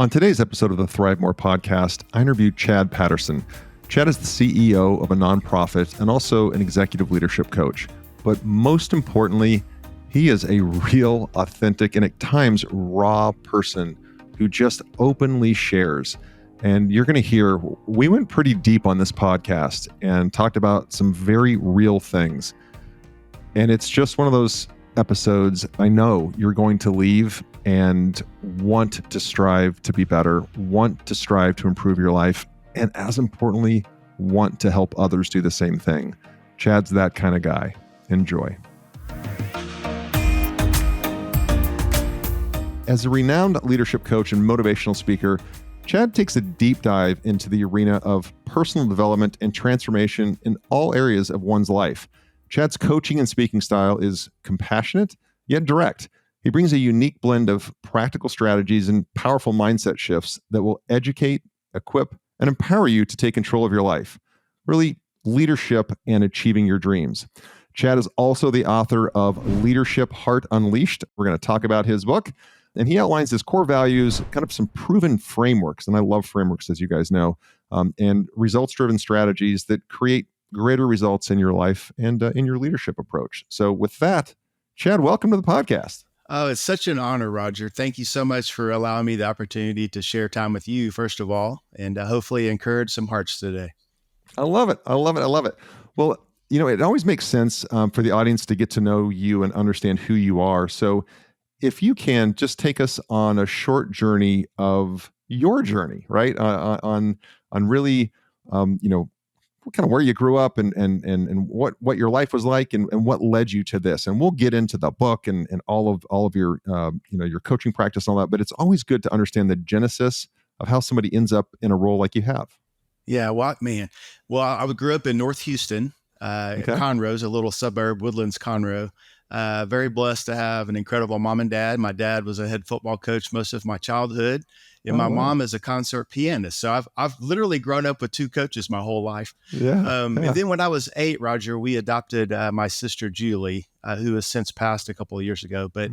On today's episode of the ThriveMore podcast, I interviewed H.E.A.R.T. Patterson. Chad is the CEO of a nonprofit and also an executive leadership coach. But most importantly, he is a real, authentic, and at times raw person who just openly shares. And you're going to hear, we went pretty deep on this podcast and talked about some very real things. And it's just one of those episodes I know you're going to leave and want to strive to be better, want to strive to improve your life, and as importantly, want to help others do the same thing. Chad's that kind of guy. Enjoy. As a renowned leadership coach and motivational speaker, Chad takes a deep dive into the arena of personal development and transformation in all areas of one's life. Chad's coaching and speaking style is compassionate, yet direct. He brings a unique blend of practical strategies and powerful mindset shifts that will educate, equip, and empower you to take control of your life. Really, leadership and achieving your dreams. Chad is also the author of Leadership Heart Unleashed. We're going to talk about his book, and he outlines his core values, kind of some proven frameworks, and I love frameworks, as you guys know, and results-driven strategies that create greater results in your life and in your leadership approach. So with that, Chad, welcome to the podcast. Oh, it's such an honor, Roger. Thank you so much for allowing me the opportunity to share time with you, first of all, and hopefully encourage some hearts today. I love it. I love it. I love it. Well, it always makes sense for the audience to get to know you and understand who you are. So if you can just take us on a short journey of your journey, right? On really, kind of where you grew up and what your life was like and what led you to this. And we'll get into the book and all of your your coaching practice and all that. But it's always good to understand the genesis of how somebody ends up in a role like you have. Yeah, well, man. Well, I grew up in North Houston, Conroe's a little suburb, Woodlands, Conroe. Very blessed to have an incredible mom and dad. My dad was a head football coach most of my childhood, and my mom is a concert pianist. So I've literally grown up with two coaches my whole life. And then when I was 8, Roger, we adopted my sister Julie, who has since passed a couple of years ago. But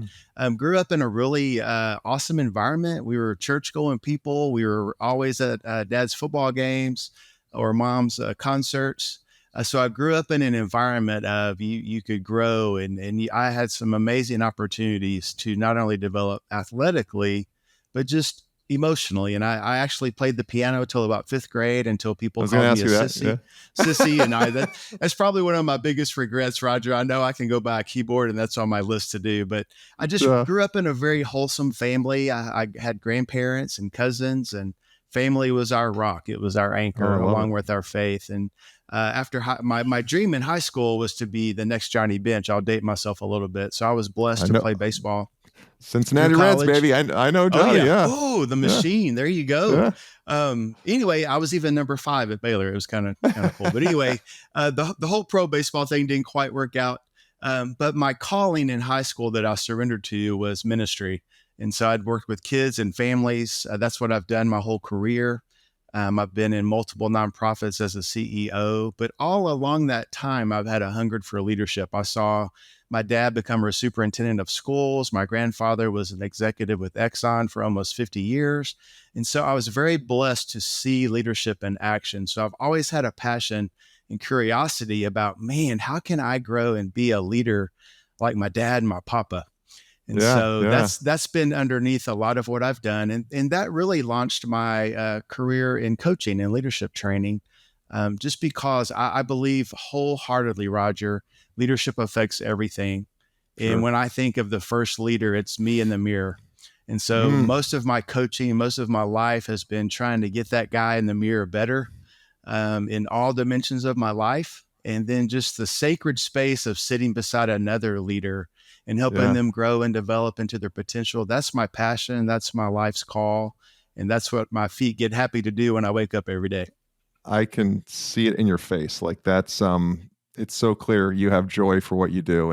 grew up in a really awesome environment. We were church-going people. We were always at Dad's football games or Mom's concerts. So I grew up in an environment of you could grow, and I had some amazing opportunities to not only develop athletically, but just emotionally. And I actually played the piano till about 5th grade until people called me a sissy. Yeah. Sissy, and that's probably one of my biggest regrets, Roger. I know I can go buy a keyboard, and that's on my list to do. But I just grew up in a very wholesome family. I had grandparents and cousins, and family was our rock. It was our anchor, along with our faith. And after my dream in high school was to be the next Johnny Bench. I'll date myself a little bit. So I was blessed to play baseball. Cincinnati Reds, baby. I know Johnny. Oh, the machine. There you go. Anyway, I was even number 5 at Baylor. It was kind of cool. But anyway, the whole pro baseball thing didn't quite work out. But my calling in high school that I surrendered to was ministry. And so I'd worked with kids and families. That's what I've done my whole career. I've been in multiple nonprofits as a CEO, but all along that time, I've had a hunger for leadership. I saw my dad become a superintendent of schools. My grandfather was an executive with Exxon for almost 50 years. And so I was very blessed to see leadership in action. So I've always had a passion and curiosity about, man, how can I grow and be a leader like my dad and my papa? And that's been underneath a lot of what I've done. And that really launched my career in coaching and leadership training, just because I believe wholeheartedly, Roger, leadership affects everything. Sure. And when I think of the first leader, it's me in the mirror. And so most of my coaching, most of my life has been trying to get that guy in the mirror better in all dimensions of my life. And then just the sacred space of sitting beside another leader and helping them grow and develop into their potential. That's my passion. That's my life's call. And that's what my feet get happy to do when I wake up every day. I can see it in your face. Like that's, it's so clear you have joy for what you do.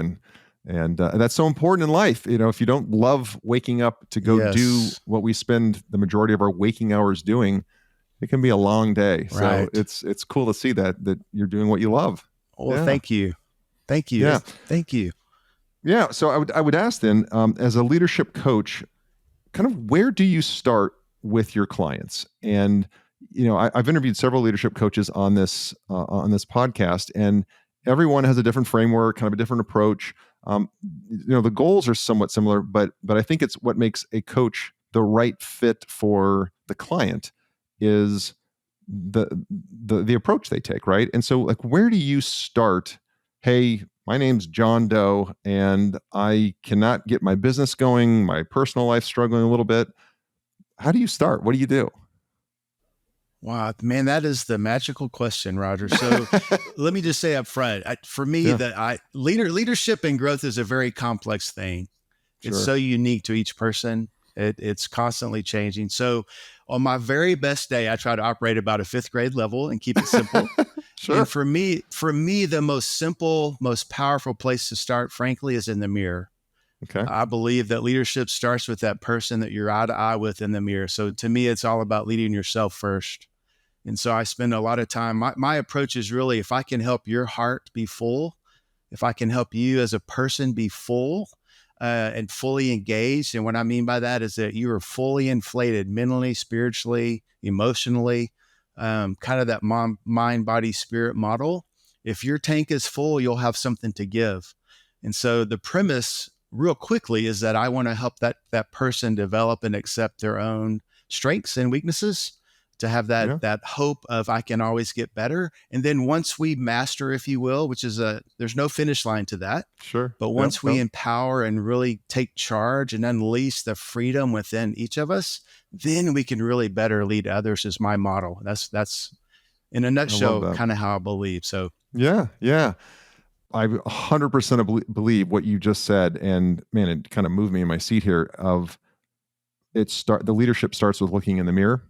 And that's so important in life. If you don't love waking up to go do what we spend the majority of our waking hours doing, it can be a long day. Right. So it's cool to see that you're doing what you love. Well, thank you. Thank you. Yeah. Thank you. Yeah. So I would ask then, as a leadership coach, kind of where do you start with your clients. And I've interviewed several leadership coaches on this podcast, and everyone has a different framework, kind of a different approach. The goals are somewhat similar, but I think it's what makes a coach the right fit for the client is the approach they take, right? And so, like, where do you start? Hey, my name's John Doe, and I cannot get my business going. My personal life struggling a little bit. How do you start? What do you do? Wow, man, that is the magical question, Roger. So let me just say up front, for me, leadership and growth is a very complex thing. Sure. It's so unique to each person. It's constantly changing. So on my very best day, I try to operate about a 5th grade level and keep it simple. Sure. And for me, the most simple, most powerful place to start, frankly, is in the mirror. Okay. I believe that leadership starts with that person that you're eye to eye with in the mirror. So to me, it's all about leading yourself first. And so I spend a lot of time. My approach is really, if I can help your heart be full, if I can help you as a person be full and fully engaged. And what I mean by that is that you are fully inflated mentally, spiritually, emotionally, kind of that mind, body, spirit model. If your tank is full, you'll have something to give. And so the premise real quickly is that I want to help that person develop and accept their own strengths and weaknesses, to have that hope of I can always get better. And then once we master, if you will, which is there's no finish line to that. Sure. But once we empower and really take charge and unleash the freedom within each of us, then we can really better lead others, is my model. That's in a nutshell kind of how I believe. So yeah. I 100% believe what you just said. And man, it kind of moved me in my seat here the leadership starts with looking in the mirror.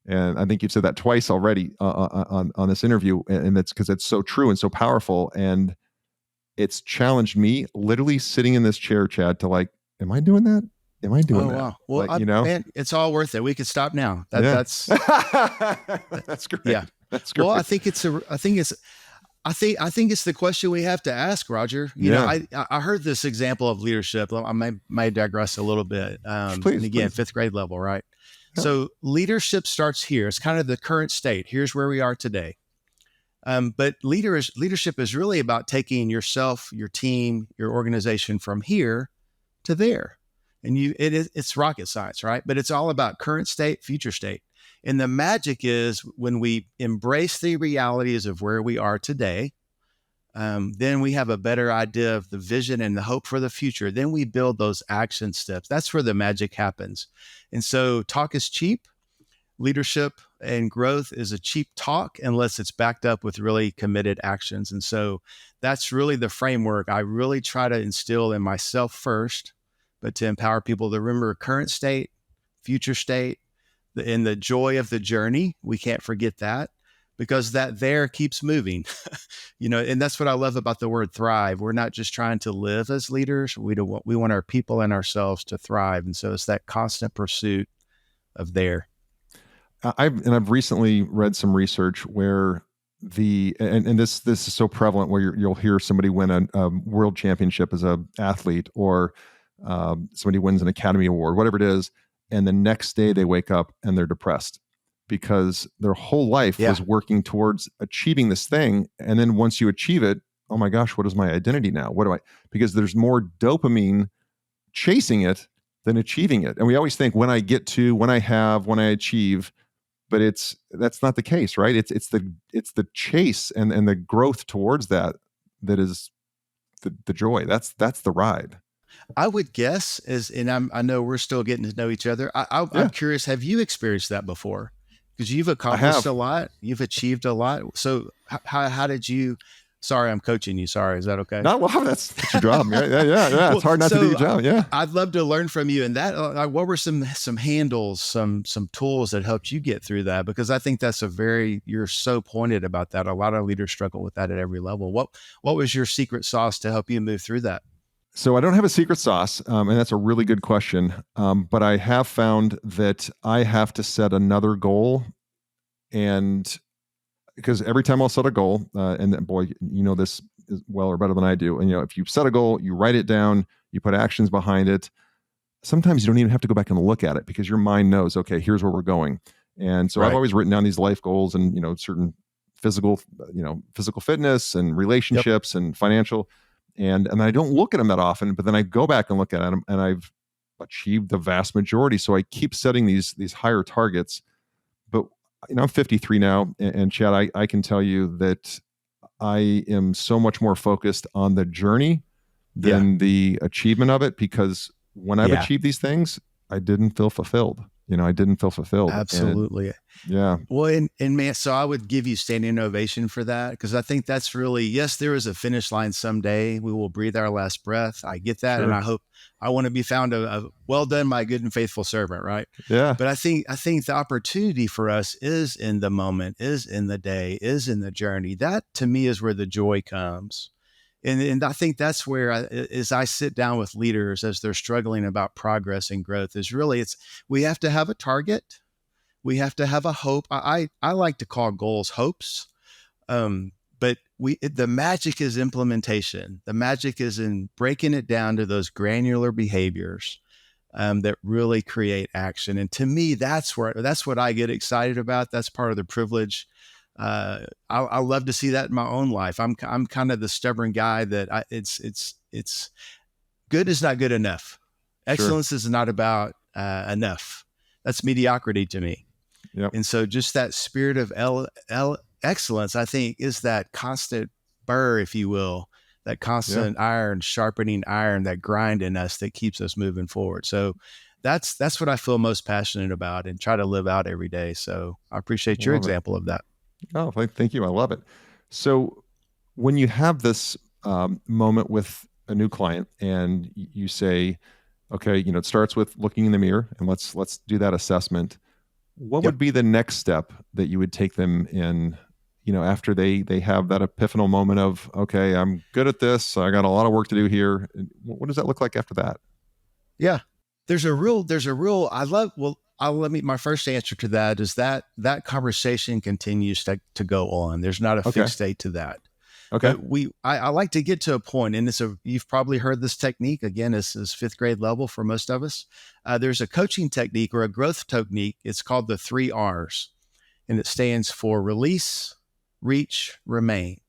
And I think you've said that twice already on this interview, and that's because it's so true and so powerful. And it's challenged me literally sitting in this chair, Chad, to like, am I doing that? Am I doing that? Wow. Well, like, man, it's all worth it. We could stop now. That's that's great. Yeah, that's great. Well, I think it's the question we have to ask, Roger. You know, I heard this example of leadership. I may digress a little bit. Please, and again, please. 5th grade level, right? So leadership starts here. It's kind of the current state. Here's where we are today. But leadership is really about taking yourself, your team, your organization from here to there. And it's rocket science, right? But it's all about current state, future state. And the magic is when we embrace the realities of where we are today, then we have a better idea of the vision and the hope for the future. Then we build those action steps. That's where the magic happens. And so talk is cheap. Leadership and growth is a cheap talk unless it's backed up with really committed actions. And so that's really the framework I really try to instill in myself first, but to empower people to remember current state, future state, and the joy of the journey. We can't forget that, because that there keeps moving, and that's what I love about the word thrive. We're not just trying to live as leaders. We want our people and ourselves to thrive. And so it's that constant pursuit of there. I've recently read some research where this is so prevalent, where you'll hear somebody win a world championship as an athlete, or somebody wins an Academy Award, whatever it is. And the next day they wake up and they're depressed, because their whole life was working towards achieving this thing. And then once you achieve it, oh my gosh, what is my identity now? Because there's more dopamine chasing it than achieving it. And we always think when I achieve, but that's not the case, right? It's the chase and the growth towards that is the joy. That's the ride. I would guess I know we're still getting to know each other. I'm curious, have you experienced that before? Because you've accomplished a lot, you've achieved a lot. So how did you? Sorry, I'm coaching you. Sorry, is that okay? No, well, that's your job. Yeah. Well, it's hard not to do your job. Yeah, I'd love to learn from you. And that, what were some handles, some tools that helped you get through that? Because I think that's you're so pointed about that. A lot of leaders struggle with that at every level. What was your secret sauce to help you move through that? So I don't have a secret sauce, and that's a really good question. But I have found that I have to set another goal, and because every time I'll set a goal, and boy, you know this as well or better than I do. And if you set a goal, you write it down, you put actions behind it. sometimes you don't even have to go back and look at it because your mind knows, okay, here's where we're going. And so I've Right. always written down these life goals and, certain physical fitness and Yep. relationships and financial. And I don't look at them that often, but then I go back and look at them and I've achieved the vast majority. So I keep setting these higher targets. But I'm 53 now, and Chad, I can tell you that I am so much more focused on the journey Yeah. than the achievement of it, because when I've Yeah. achieved these things, I didn't feel fulfilled. I didn't feel fulfilled. And Absolutely. yeah, Well, and man, so I would give you standing ovation for that, because I think that's really, yes, there is a finish line someday. We will breathe our last breath. I get that. And sure. I want to be found a well done, my good and faithful servant. Right. Yeah, But I think the opportunity for us is in the moment, is in the day, is in the journey. That to me is where the joy comes. And I think that's where, as I sit down with leaders as they're struggling about progress and growth, is really, we have to have a target. We have to have a hope. I like to call goals hopes. But the magic is implementation. The magic is in breaking it down to those granular behaviors that really create action. And to me, that's what I get excited about. That's part of the privilege. I love to see that in my own life. I'm kind of the stubborn guy that it's good is not good enough. sure. Excellence is not about enough. That's mediocrity to me. Yep. And so just that spirit of excellence, I think, is that constant burr, if you will, that constant iron sharpening iron, that grind in us that keeps us moving forward. So that's what I feel most passionate about and try to live out every day. So I appreciate your Love it. example of that. Oh, thank you. I love it. So when you have this moment with a new client and you say, okay, it starts with looking in the mirror and let's do that assessment. What Yep. would be the next step that you would take them in, after they have that epiphanal moment of, okay, I'm good at this. I got a lot of work to do here. What does that look like after that? Yeah. There's a real, my first answer to that is that conversation continues to go on. There's not a fixed date to that. Okay. But I like to get to a point, and you've probably heard this technique. Again, this is fifth grade level for most of us. There's a coaching technique or a growth technique. It's called the 3 R's, and it stands for release, reach, remain.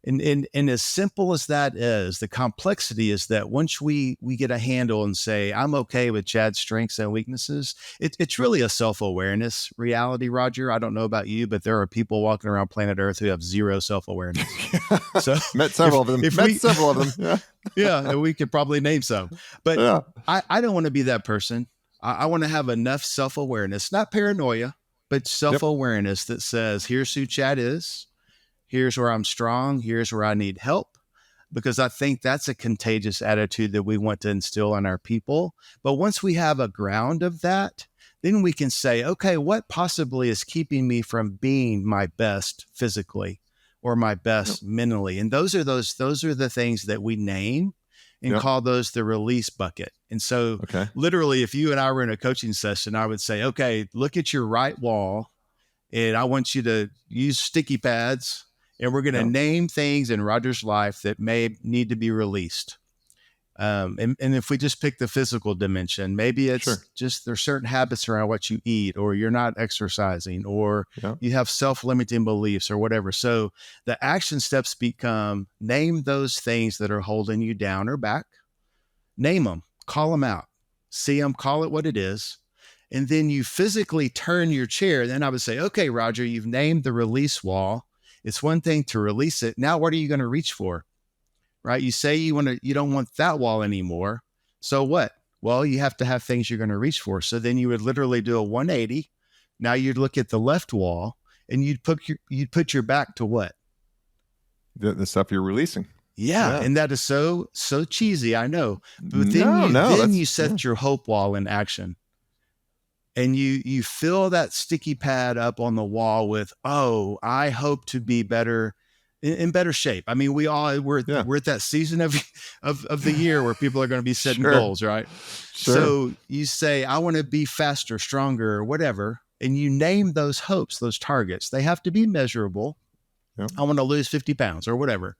And as simple as that is, the complexity is that once we get a handle and say, I'm okay with Chad's strengths and weaknesses, it's really a self-awareness reality, Roger. I don't know about you, but there are people walking around planet Earth who have zero self-awareness. So Met several of them. Yeah. Yeah, and we could probably name some. But I don't want to be that person. I want to have enough self-awareness, not paranoia, but self-awareness that says, here's who Chad is. Here's where I'm strong. Here's where I need help, because I think that's a contagious attitude that we want to instill in our people. But once we have a ground of that, then we can say, okay, what possibly is keeping me from being my best physically or my best mentally? And those are the things that we name and call those the release bucket. And so literally, if you and I were in a coaching session, I would say, okay, look at your right wall, and I want you to use sticky pads. And we're going to name things in Roger's life that may need to be released. And if we just pick the physical dimension, maybe it's just there's certain habits around what you eat, or you're not exercising, or you have self-limiting beliefs or whatever. So the action steps become name those things that are holding you down or back. Name them, call them out, see them, call it what it is. And then you physically turn your chair. Then I would say, okay, Roger, you've named the release wall. It's one thing to release it. Now, what are you going to reach for? Right? You say you don't want that wall anymore. So what? Well, you have to have things you're going to reach for. So then you would literally do a 180. Now you'd look at the left wall and you'd put your back to what? The stuff you're releasing. Yeah. And that is so cheesy. I know. But then you set your hope wall in action. And you fill that sticky pad up on the wall with, oh, I hope to be better, in better shape. I mean, we're at that season of the year where people are going to be setting goals, right? Sure. So you say, I want to be faster, stronger, or whatever. And you name those hopes, those targets. They have to be measurable. I want to lose 50 pounds or whatever.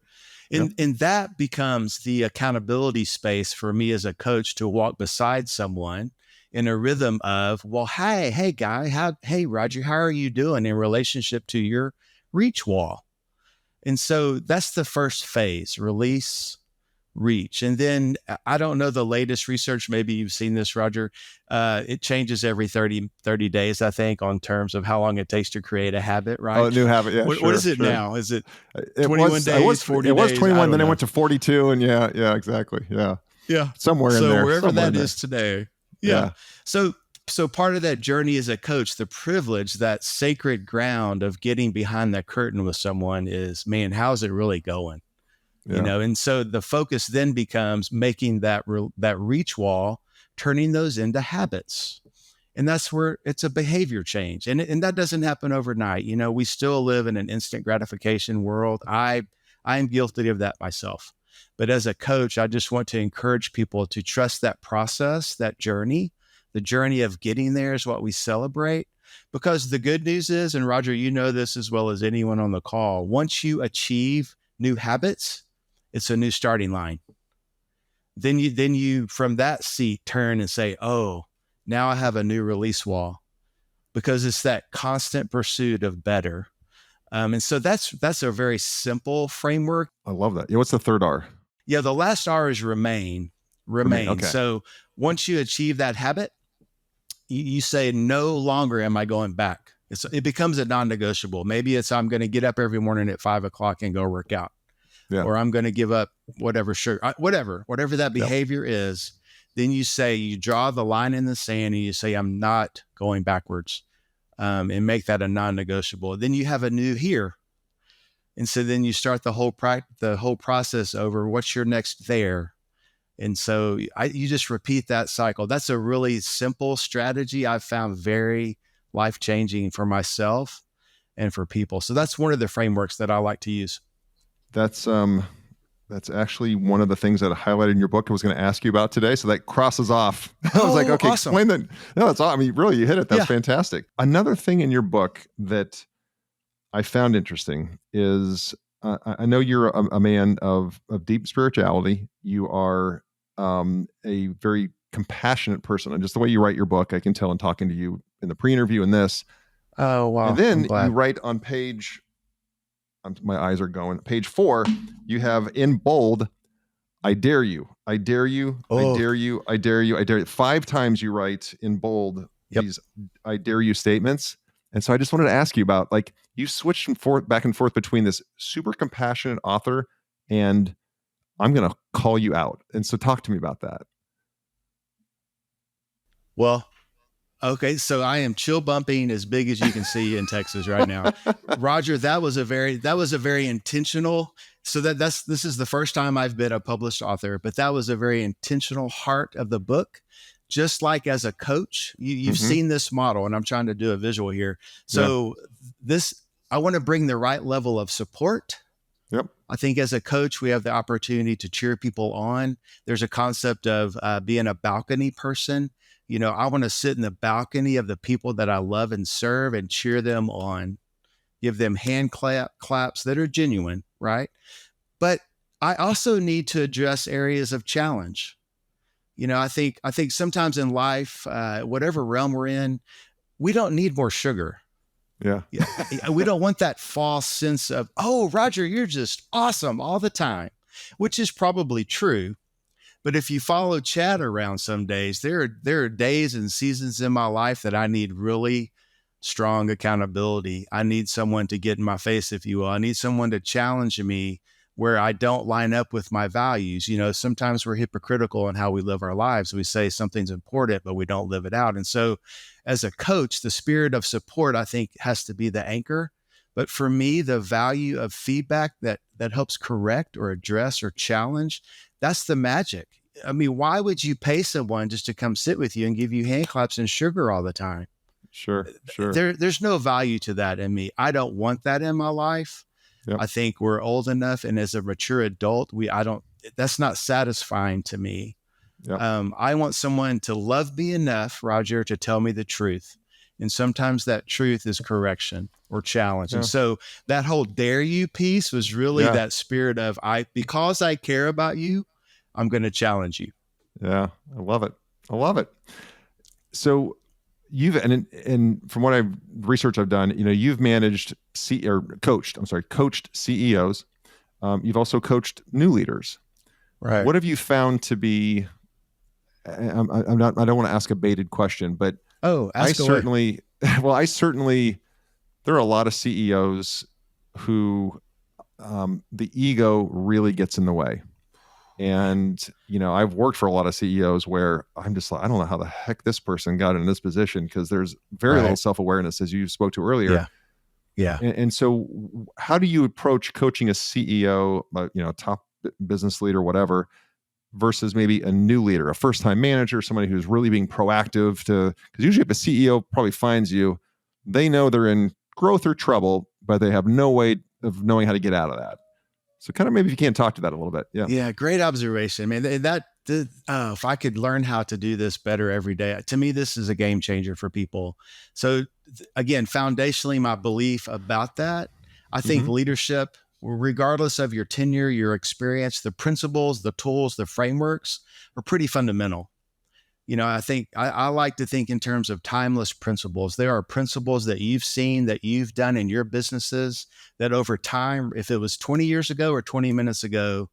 And that becomes the accountability space for me as a coach to walk beside someone in a rhythm of, well, hey guy, hey Roger, how are you doing in relationship to your reach wall? And so that's the first phase: release, reach. And then I don't know the latest research. Maybe you've seen this, Roger. It changes every 30 days, I think, on terms of how long it takes to create a habit, right? Oh, a new habit. Yeah. What is it now? Is it it 21 was, days, 40 days? It was 21, then know. it went to 42. And yeah, exactly. Yeah. Yeah. Somewhere in there. So wherever that is today. Yeah. So part of that journey as a coach, the privilege, that sacred ground of getting behind that curtain with someone is, man, how's it really going? Yeah. You know, and so the focus then becomes making that reach wall, turning those into habits. And that's where it's a behavior change. And that doesn't happen overnight. You know, we still live in an instant gratification world. I am guilty of that myself. But as a coach, I just want to encourage people to trust that process, that journey. The journey of getting there is what we celebrate. Because the good news is, and Roger, you know this as well as anyone on the call, once you achieve new habits, it's a new starting line. Then you from that seat turn and say, oh, now I have a new release wall, because it's that constant pursuit of better. And so that's a very simple framework. I love that. Yeah. What's the third R? Yeah. The last R is remain. Okay. So once you achieve that habit, you say, no longer am I going back. It becomes a non-negotiable. Maybe it's, I'm going to get up every morning at 5:00 and go work out. Yeah. Or I'm going to give up whatever that behavior is. Then you draw the line in the sand and you say, I'm not going backwards, and make that a non-negotiable. Then you have a new here. And so then you start the whole process over. What's your next there? And so you just repeat that cycle. That's a really simple strategy I've found very life-changing for myself and for people. So that's one of the frameworks that I like to use. That's actually one of the things that I highlighted in your book I was going to ask you about today. So that crosses off. I was like, okay, awesome. Explain that. No, that's awesome. I mean, really, you hit it. That's fantastic. Another thing in your book that I found interesting is, I know you're a man of deep spirituality. You are a very compassionate person. And just the way you write your book, I can tell in talking to you in the pre-interview and this. Oh, wow. And then you write on page, my eyes are going, page 4, you have in bold, I dare you, I dare you, I dare you, I dare you, I dare you. 5 times you write in bold these I dare you statements. And so I just wanted to ask you about, like, you switched back and forth between this super compassionate author and I'm going to call you out. And so talk to me about that. Well, okay. So I am chill bumping as big as you can see in Texas right now. Roger, that was a very intentional. So this is the first time I've been a published author, but that was a very intentional heart of the book. Just like as a coach, you've seen this model, and I'm trying to do a visual here. So I want to bring the right level of support. Yep. I think as a coach, we have the opportunity to cheer people on. There's a concept of being a balcony person. You know, I want to sit in the balcony of the people that I love and serve and cheer them on, give them hand claps that are genuine, right? But I also need to address areas of challenge. You know, I think sometimes in life, whatever realm we're in, we don't need more sugar. Yeah. We don't want that false sense of, oh, Roger, you're just awesome all the time, which is probably true. But if you follow Chad around some days, there are days and seasons in my life that I need really strong accountability. I need someone to get in my face, if you will. I need someone to challenge me where I don't line up with my values. You know, sometimes we're hypocritical in how we live our lives. We say something's important, but we don't live it out. And so as a coach, the spirit of support, I think, has to be the anchor. But for me, the value of feedback that helps correct or address or challenge, that's the magic. I mean, why would you pay someone just to come sit with you and give you hand claps and sugar all the time? Sure. There's no value to that in me. I don't want that in my life. Yep. I think we're old enough, and as a mature adult, that's not satisfying to me. Yep. I want someone to love me enough, Roger, to tell me the truth. And sometimes that truth is correction or challenge. Yeah. And so that whole dare you piece was really that spirit of because I care about you, I'm going to challenge you. Yeah. I love it. So you've, and from what I've research I've done, you've coached CEOs. You've also coached new leaders. Right. What have you found to be, I don't want to ask a baited question, but ask away. There are a lot of CEOs who the ego really gets in the way. And, I've worked for a lot of CEOs where I'm just like, I don't know how the heck this person got in this position, because there's very little self-awareness, as you spoke to earlier. Yeah. And so how do you approach coaching a CEO, top business leader, whatever, versus maybe a new leader, a first-time manager, somebody who's really being proactive because usually if a CEO probably finds you, they know they're in growth or trouble, but they have no way of knowing how to get out of that. So kind of maybe if you can talk to that a little bit. Yeah. Yeah. Great observation. I mean, if I could learn how to do this better every day, to me, this is a game changer for people. So again, foundationally, my belief about that, I think leadership, regardless of your tenure, your experience, the principles, the tools, the frameworks are pretty fundamental. I think I like to think in terms of timeless principles. There are principles that you've seen, that you've done in your businesses, that over time, if it was 20 years ago or 20 minutes ago,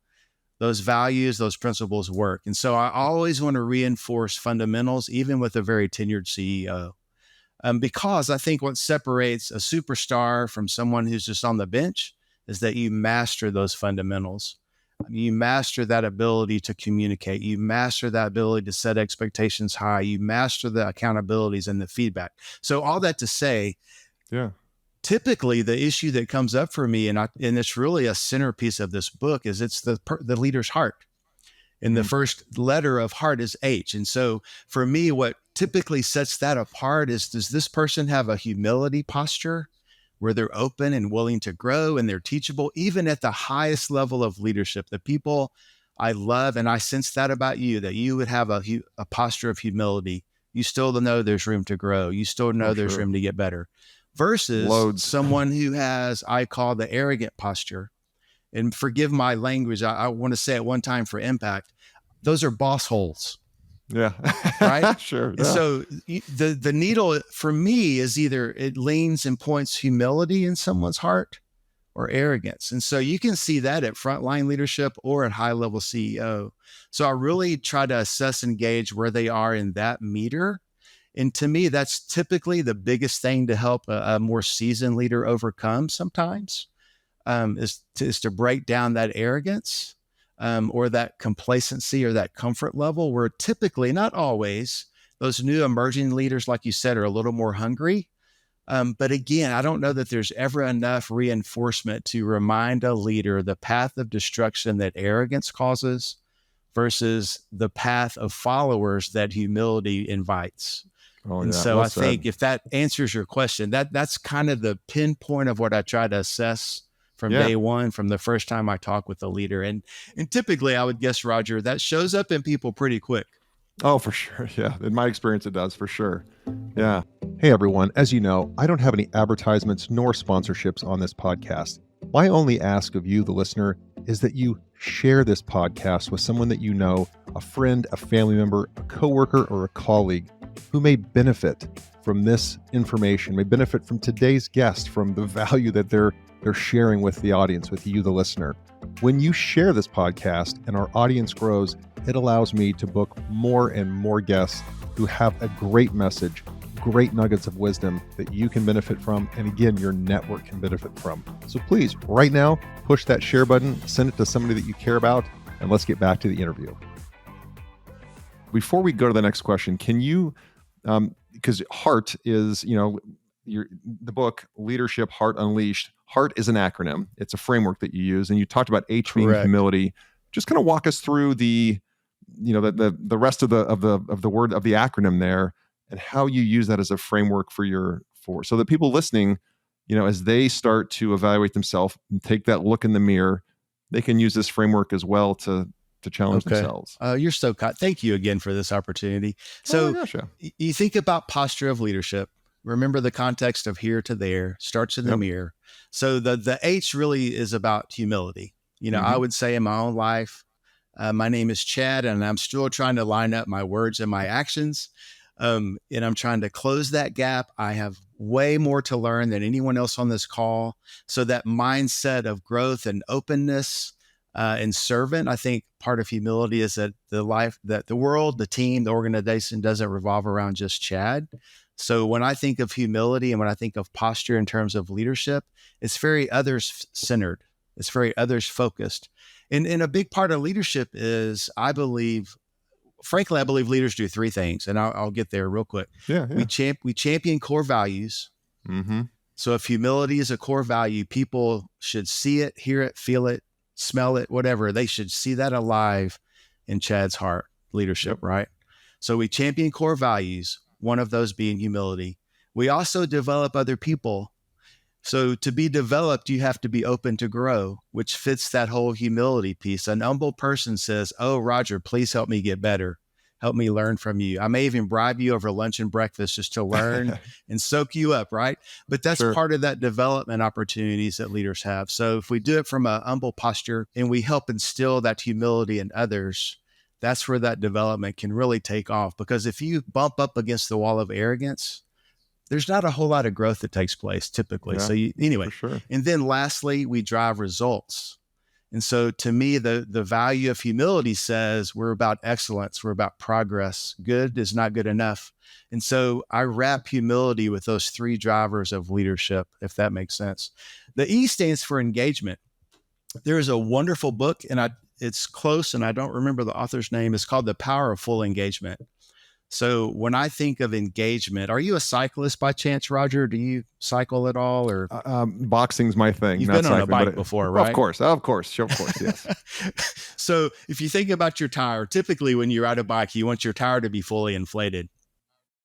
those values, those principles work. And so I always want to reinforce fundamentals, even with a very tenured CEO. Because I think what separates a superstar from someone who's just on the bench is that you master those fundamentals. You master that ability to communicate. You master that ability to set expectations high. You master the accountabilities and the feedback. So all that to say, typically the issue that comes up for me, and it's really a centerpiece of this book, is it's the leader's heart. And the first letter of heart is H. And so for me, what typically sets that apart is, does this person have a humility posture where they're open and willing to grow and they're teachable, even at the highest level of leadership? The people I love, and I sense that about you, that you would have a posture of humility. You still know there's room to grow. You still know there's room to get better. Versus someone who has, I call the arrogant posture. And forgive my language, I want to say it one time for impact. Those are boss holes. Yeah. Right. Sure. And so the needle for me is either it leans and points humility in someone's heart or arrogance. And so you can see that at frontline leadership or at high level CEO. So I really try to assess and gauge where they are in that meter. And to me, that's typically the biggest thing to help a more seasoned leader overcome sometimes, is to break down that arrogance. Or that complacency or that comfort level, where typically, not always, those new emerging leaders, like you said, are a little more hungry. But again, I don't know that there's ever enough reinforcement to remind a leader the path of destruction that arrogance causes versus the path of followers that humility invites. So I think if that answers your question, that's kind of the pinpoint of what I try to assess from day one, from the first time I talk with a leader. And typically I would guess, Roger, that shows up in people pretty quick. Oh, for sure. Yeah. In my experience, it does, for sure. Yeah. Hey, everyone. As you know, I don't have any advertisements nor sponsorships on this podcast. My only ask of you, the listener, is that you share this podcast with someone that you know, a friend, a family member, a coworker, or a colleague who may benefit from this information, may benefit from today's guest, from the value that they're sharing with the audience, with you, the listener. When you share this podcast and our audience grows, it allows me to book more and more guests who have a great message, great nuggets of wisdom that you can benefit from. And again, your network can benefit from. So please, right now, push that share button, send it to somebody that you care about, and let's get back to the interview. Before we go to the next question, can you, because H.E.A.R.T is, the book, Leadership, H.E.A.R.T Unleashed. H.E.A.R.T is an acronym. It's a framework that you use. And you talked about H being humility. Just kind of walk us through the rest of the word of the acronym there, and how you use that as a framework so that people listening, as they start to evaluate themselves and take that look in the mirror, they can use this framework as well to challenge themselves. You're so kind. Thank you again for this opportunity. So you think about posture of leadership. Remember the context of here to there, starts in the mirror. So the H really is about humility. I would say in my own life, my name is Chad, and I'm still trying to line up my words and my actions. And I'm trying to close that gap. I have way more to learn than anyone else on this call. So that mindset of growth and openness and servant, I think part of humility is that the world, the team, the organization doesn't revolve around just Chad. So when I think of humility and when I think of posture in terms of leadership, it's very others centered. It's very others focused. And a big part of leadership is, I believe leaders do three things, and I'll get there real quick. Yeah. We champion core values. Mm-hmm. So if humility is a core value, people should see it, hear it, feel it, smell it, whatever. They should see that alive in Chad's heart leadership, right? So we champion core values, one of those being humility. We also develop other people. So to be developed, you have to be open to grow, which fits that whole humility piece. An humble person says, "Oh, Roger, please help me get better. Help me learn from you. I may even bribe you over lunch and breakfast just to learn and soak you up," right? But that's part of that development opportunities that leaders have. So if we do it from a humble posture and we help instill that humility in others, that's where that development can really take off. Because if you bump up against the wall of arrogance, there's not a whole lot of growth that takes place typically. So anyway, and then lastly, we drive results. And so to me, the value of humility says we're about excellence. We're about progress. Good is not good enough. And so I wrap humility with those three drivers of leadership, if that makes sense. The E stands for engagement. There is a wonderful book, and it's close, and I don't remember the author's name. It's called The Power of Full Engagement. So when I think of engagement, are you a cyclist by chance, Roger? Do you cycle at all, or boxing's my thing? You've been on a bike before, right? Of course, yes. So if you think about your tire, typically when you ride a bike, you want your tire to be fully inflated.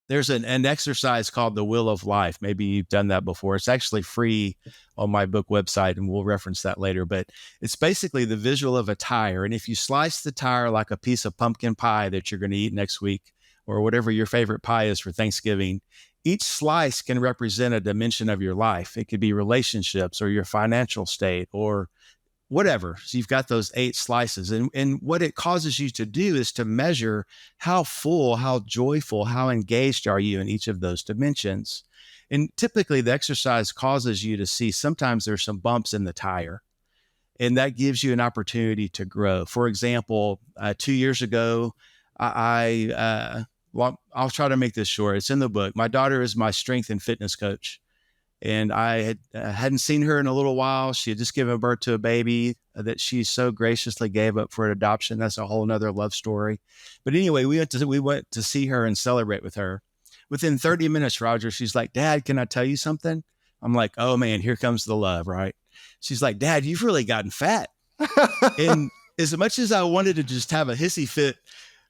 There's an exercise called the Wheel of Life. Maybe you've done that before. It's actually free on my book website, and we'll reference that later. But it's basically the visual of a tire. And if you slice the tire like a piece of pumpkin pie that you're going to eat next week, or whatever your favorite pie is for Thanksgiving, each slice can represent a dimension of your life. It could be relationships or your financial state or whatever. So you've got those 8 slices. And what it causes you to do is to measure how full, how joyful, how engaged are you in each of those dimensions. And typically the exercise causes you to see sometimes there's some bumps in the tire. And that gives you an opportunity to grow. For example, 2 years ago, I'll try to make this short. It's in the book. My daughter is my strength and fitness coach. And I hadn't seen her in a little while. She had just given birth to a baby that she so graciously gave up for adoption. That's a whole nother love story. But anyway, we went to see her and celebrate with her. Within 30 minutes, Roger, she's like, "Dad, can I tell you something?" I'm like, "Oh man, here comes the love," right? She's like, "Dad, you've really gotten fat." And as much as I wanted to just have a hissy fit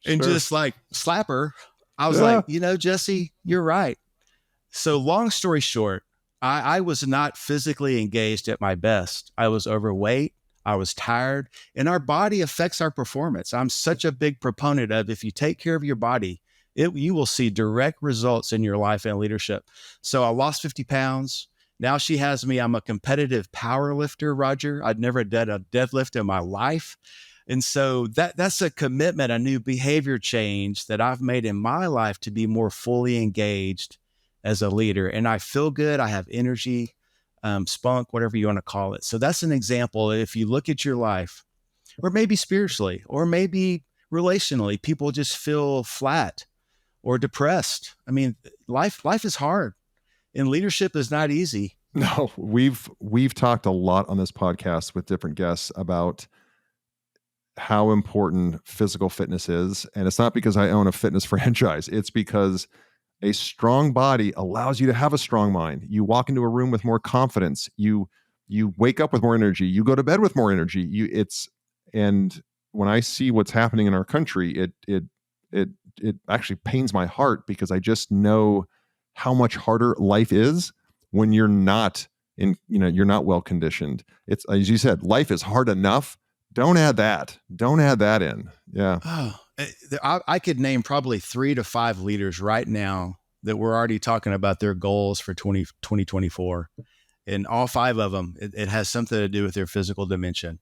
and just like slap her, I was like, Jesse, you're right. So long story short, I was not physically engaged at my best. I was overweight. I was tired, and our body affects our performance. I'm such a big proponent of, if you take care of your body, you will see direct results in your life and leadership. So I lost 50 pounds. Now she has me. I'm a competitive power lifter, Roger. I'd never done a deadlift in my life. And so that's a commitment, a new behavior change that I've made in my life to be more fully engaged as a leader. And I feel good. I have energy, spunk, whatever you want to call it. So that's an example. If you look at your life, or maybe spiritually, or maybe relationally, people just feel flat or depressed. I mean, life is hard, and leadership is not easy. No, we've talked a lot on this podcast with different guests about how important physical fitness is. And it's not because I own a fitness franchise. It's because a strong body allows you to have a strong mind. You walk into a room with more confidence. You wake up with more energy. You go to bed with more energy. And when I see what's happening in our country, it actually pains my heart, because I just know how much harder life is when you're not you're not well conditioned. It's, as you said, life is hard enough. Don't add that in. Yeah. Oh, I could name probably 3 to 5 leaders right now that we're already talking about their goals for 2024. And all 5 of them, it has something to do with their physical dimension.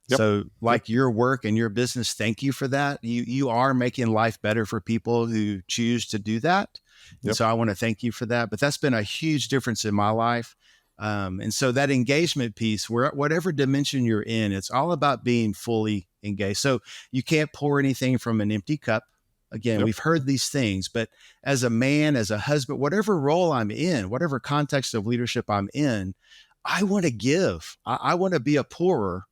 Yep. So like your work and your business, thank you for that. You are making life better for people who choose to do that. And so I want to thank you for that. But that's been a huge difference in my life. And so that engagement piece, whatever dimension you're in, it's all about being fully engaged. So you can't pour anything from an empty cup. Again, we've heard these things, but as a man, as a husband, whatever role I'm in, whatever context of leadership I'm in, I want to give. I want to be a pourer.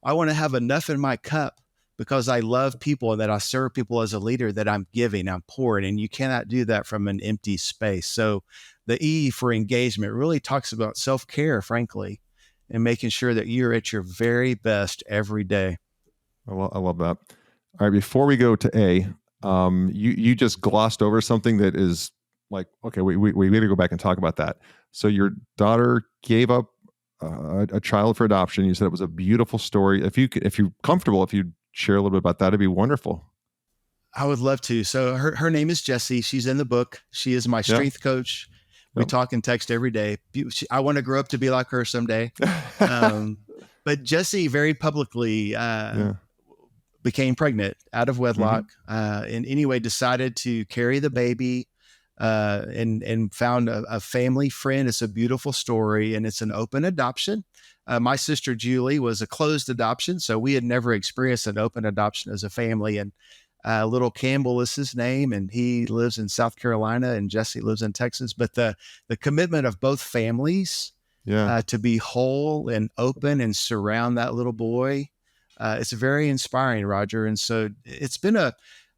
I want to have enough in my cup because I love people and that I serve people as a leader, that I'm giving, I'm pouring, and you cannot do that from an empty space. So the E for engagement really talks about self-care, frankly, and making sure that you're at your very best every day. I love that. All right, before we go to A, you just glossed over something that is like, okay, we need to go back and talk about that. So your daughter gave up a child for adoption. You said it was a beautiful story. If you're comfortable, if you share a little bit about that, it'd be wonderful. I would love to. So her name is Jessie. She's in the book. She is my strength coach. We talk and text every day. I want to grow up to be like her someday. But Jessie very publicly became pregnant out of wedlock, and anyway decided to carry the baby, and found a family friend. It's a beautiful story, and it's an open adoption. My sister Julie was a closed adoption, so we had never experienced an open adoption as a family. And little Campbell is his name, and he lives in South Carolina, and Jessie lives in Texas. But the commitment of both families to be whole and open and surround that little boy, it's very inspiring, Roger. And so it's been a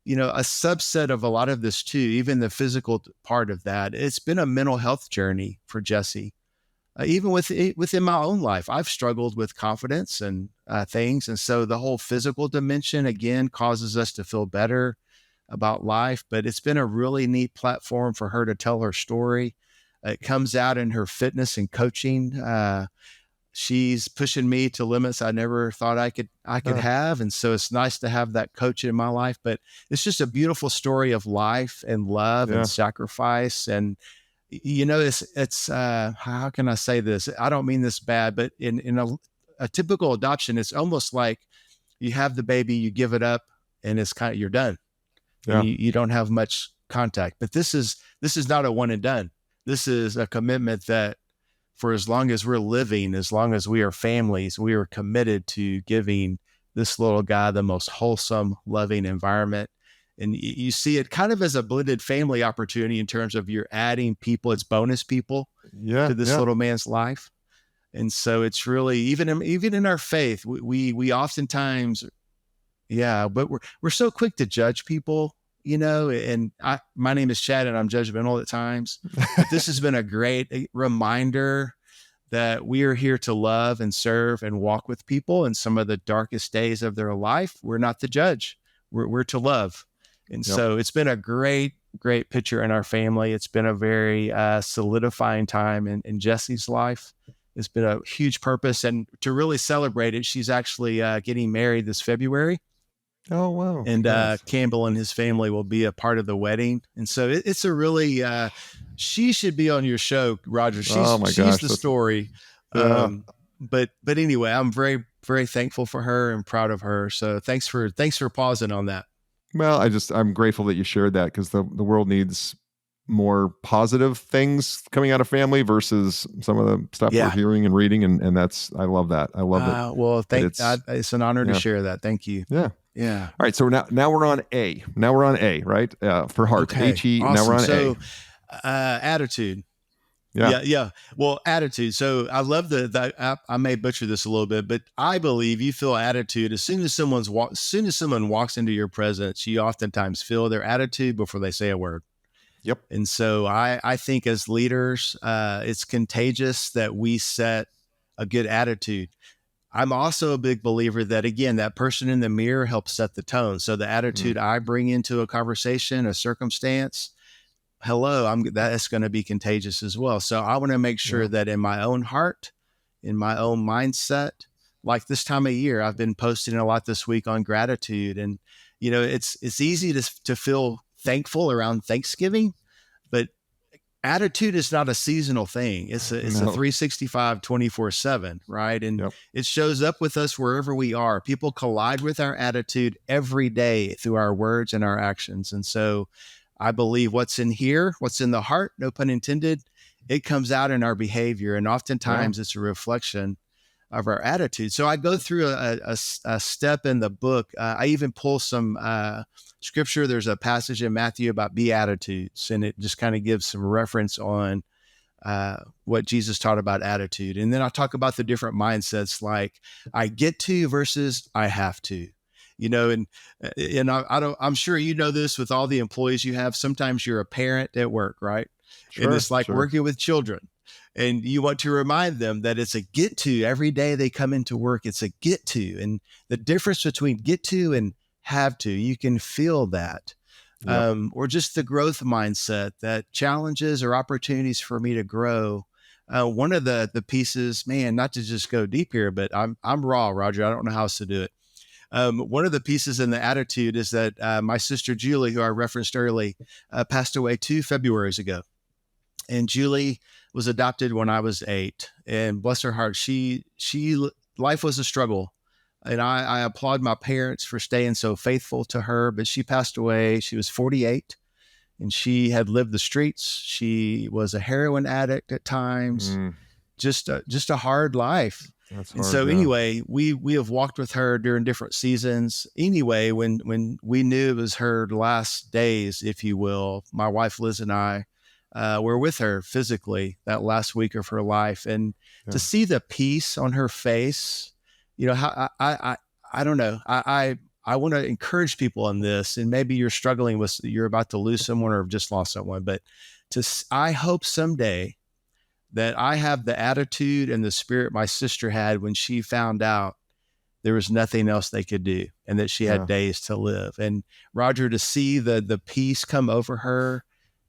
subset of a lot of this too, even the physical part of that. It's been a mental health journey for Jessie. Even within my own life, I've struggled with confidence and things. And so the whole physical dimension, again, causes us to feel better about life. But it's been a really neat platform for her to tell her story. It comes out in her fitness and coaching. She's pushing me to limits I never thought I could have. And so it's nice to have that coach in my life. But it's just a beautiful story of life and love and sacrifice. And it's how can I say this? I don't mean this bad, but in a typical adoption, it's almost like you have the baby, you give it up, and it's kind of, you're done. And you don't have much contact. But this is not a one and done. This is a commitment that for as long as we're living, as long as we are families, we are committed to giving this little guy the most wholesome, loving environment. And you see it kind of as a blended family opportunity in terms of you're adding people, it's bonus people to this little man's life. And so it's really, even in our faith, we oftentimes, but we're so quick to judge people, and my name is Chad and I'm judgmental at times, but this has been a great reminder that we are here to love and serve and walk with people in some of the darkest days of their life. We're not to judge, we're to love. And so it's been a great picture in our family. It's been a very solidifying time in Jessie's life. It's been a huge purpose. And to really celebrate it, she's actually getting married this February. Oh, wow. And nice. Campbell and his family will be a part of the wedding. And so it's a really, she should be on your show, Roger. She's the story. But anyway, I'm very, very thankful for her and proud of her. So thanks for pausing on that. Well, I'm grateful that you shared that, because the world needs more positive things coming out of family versus some of the stuff we're hearing and reading. And I love that. I love it. Well, it's an honor to share that. Thank you. Yeah. Yeah. All right. So now we're on A. Now we're on A, right? For heart. Okay. H-E. Awesome. Now we're on so, attitude. Yeah. Well, attitude. So I love I may butcher this a little bit, but I believe you feel attitude as soon as someone walks into your presence. You oftentimes feel their attitude before they say a word. Yep. And so I think as leaders, it's contagious that we set a good attitude. I'm also a big believer that, again, that person in the mirror helps set the tone. So the attitude I bring into a conversation, a circumstance, that's going to be contagious as well. So I want to make sure that in my own heart, in my own mindset, like this time of year, I've been posting a lot this week on gratitude. And, it's easy to feel thankful around Thanksgiving, but attitude is not a seasonal thing. It's a 365, 24/7, right? And it shows up with us wherever we are. People collide with our attitude every day through our words and our actions. And so I believe what's in here, what's in the heart, no pun intended, it comes out in our behavior. And oftentimes it's a reflection of our attitude. So I go through a step in the book. I even pull some scripture. There's a passage in Matthew about beatitudes, and it just kind of gives some reference on what Jesus taught about attitude. And then I talk about the different mindsets, like I get to versus I have to. And I'm sure you know this with all the employees you have. Sometimes you're a parent at work, right? Sure, and it's like working with children. And you want to remind them that it's a get to every day they come into work. It's a get to. And the difference between get to and have to, you can feel that. Or just the growth mindset, that challenges or opportunities for me to grow. One of the pieces, man, not to just go deep here, but I'm raw, Roger. I don't know how else to do it. One of the pieces in the attitude is that my sister Julie, who I referenced early, passed away 2 Februaries ago. And Julie was adopted when I was 8, and bless her heart, she life was a struggle. And I applaud my parents for staying so faithful to her, but she passed away. She was 48 and she had lived the streets. She was a heroin addict at times, just a hard life. That's hard, and so anyway, we have walked with her during different seasons. Anyway, when we knew it was her last days, if you will, my wife Liz and I, we're with her physically that last week of her life, and to see the peace on her face, how I don't know. I want to encourage people in this, and maybe you're struggling with, you're about to lose someone or have just lost someone, but I hope someday that I have the attitude and the spirit my sister had when she found out there was nothing else they could do and that she had days to live. And Roger, to see the peace come over her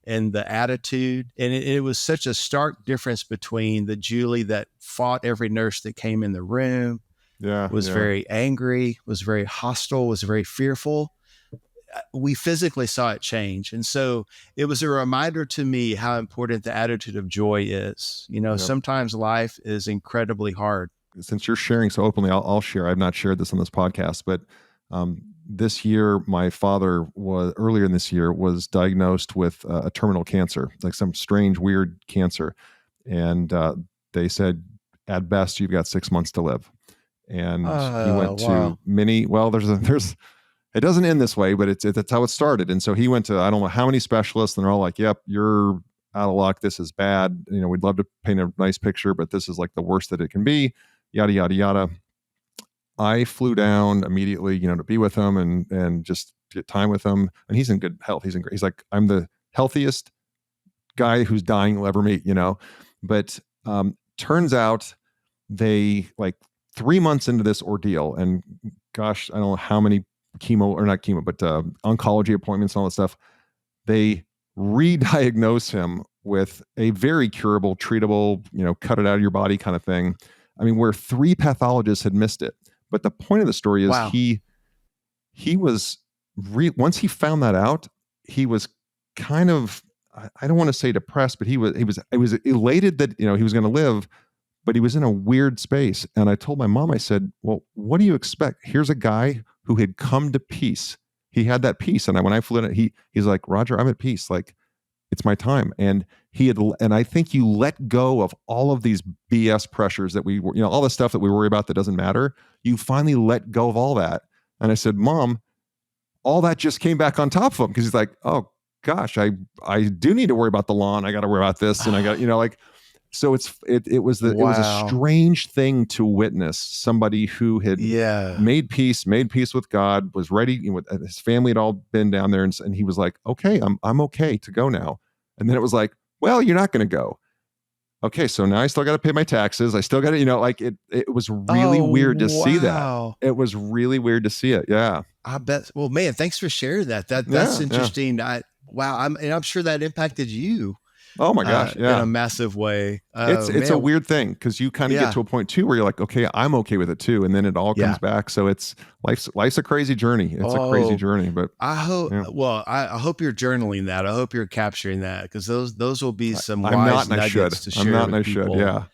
and the attitude, and it was such a stark difference between the Julie that fought every nurse that came in the room, was very angry, was very hostile, was very fearful. We physically saw it change. And so it was a reminder to me how important the attitude of joy is. Sometimes life is incredibly hard. Since you're sharing so openly, I'll share. I've not shared this on this podcast, but this year, my father earlier in this year was diagnosed with a terminal cancer, like some strange, weird cancer. And they said, at best, you've got 6 months to live. And he went to there's it doesn't end this way, but that's how it started. And so he went to, I don't know how many specialists, and they're all like, yep, you're out of luck. This is bad. We'd love to paint a nice picture, but this is like the worst that it can be, yada, yada, yada. I flew down immediately, to be with him and just get time with him. And he's in good health. He's like, I'm the healthiest guy who's dying you'll ever meet, But turns out they, like 3 months into this ordeal, and gosh, I don't know how many oncology appointments and all that stuff, they re-diagnose him with a very curable, treatable, cut it out of your body kind of thing. I mean, where 3 pathologists had missed it. But the point of the story is he was once he found that out, he was kind of, I don't want to say depressed, but he was elated that, he was going to live, but he was in a weird space. And I told my mom, I said, well, what do you expect? Here's a guy who had come to peace. He had that peace. And when I flew in, he's like, Roger, I'm at peace. Like, it's my time. And I think you let go of all of these BS pressures that we were, all the stuff that we worry about that doesn't matter. You finally let go of all that. And I said, Mom, all that just came back on top of him, because he's like, oh gosh, I do need to worry about the lawn. I got to worry about this. And I got, so it was a strange thing to witness somebody who had made peace with God, was ready. His family had all been down there, and he was like, okay, I'm okay to go now. And then it was like, well, you're not going to go. Okay, so now I still got to pay my taxes. I still got to, it was really weird to see that. It was really weird to see it. Yeah. I bet. Well, man, thanks for sharing that. That's interesting. I'm sure that impacted you. Oh my gosh. in Yeah. a massive way. It's a weird thing because you kind of get to a point too where you're like, okay, I'm okay with it too, and then it all comes back. So it's life's a crazy journey. It's a crazy journey, but I hope. yeah. Well, I hope you're journaling that. I hope you're capturing that, because those will be some I'm not, wise and nuggets to share with people. Yeah.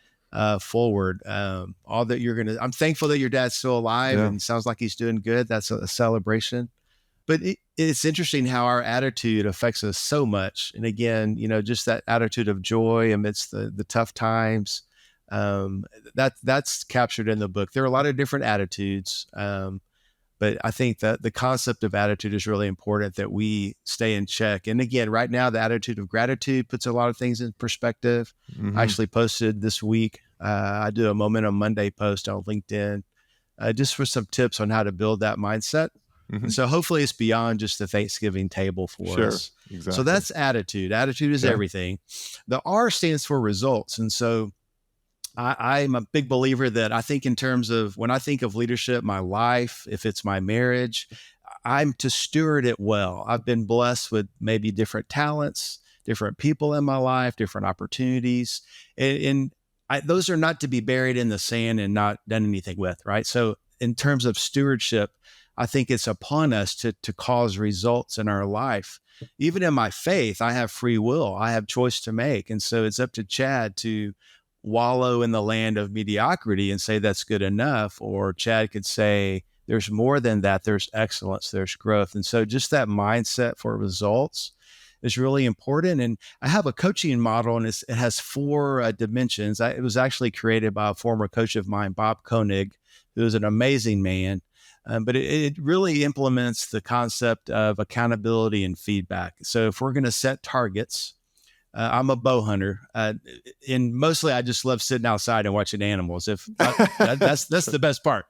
Forward. All that you're gonna. I'm thankful that your dad's still alive and sounds like he's doing good. That's a celebration. But it's interesting how our attitude affects us so much. And again, just that attitude of joy amidst the tough times, that's captured in the book. There are a lot of different attitudes, but I think that the concept of attitude is really important, that we stay in check. And again, right now, the attitude of gratitude puts a lot of things in perspective. I actually posted this week, I do a Momentum Monday post on LinkedIn, just for some tips on how to build that mindset. So hopefully it's beyond just the Thanksgiving table for us. Exactly. So that's attitude. Attitude is everything. The R stands for results. And so I'm a big believer that I think in terms of, when I think of leadership, my life, if it's my marriage, I'm to steward it well. I've been blessed with maybe different talents, different people in my life, different opportunities. And those are not to be buried in the sand and not done anything with, right? So in terms of stewardship, I think it's upon us to cause results in our life. Even in my faith, I have free will. I have choice to make. And so it's up to Chad to wallow in the land of mediocrity and say that's good enough. Or Chad could say, there's more than that. There's excellence, there's growth. And so just that mindset for results is really important. And I have a coaching model, and it has 4 dimensions. It was actually created by a former coach of mine, Bob Koenig, who is an amazing man. But it really implements the concept of accountability and feedback. So if we're going to set targets, I'm a bow hunter, and mostly I just love sitting outside and watching animals. That's the best part.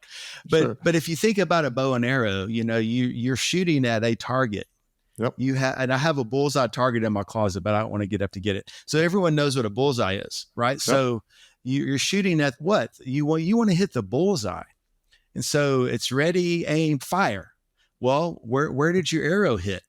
But if you think about a bow and arrow, you're shooting at a target. Yep. And I have a bullseye target in my closet, but I don't want to get up to get it. So everyone knows what a bullseye is, right? Yep. So you're shooting at what you want to hit the bullseye. And so it's ready, aim, fire. Well, where did your arrow hit?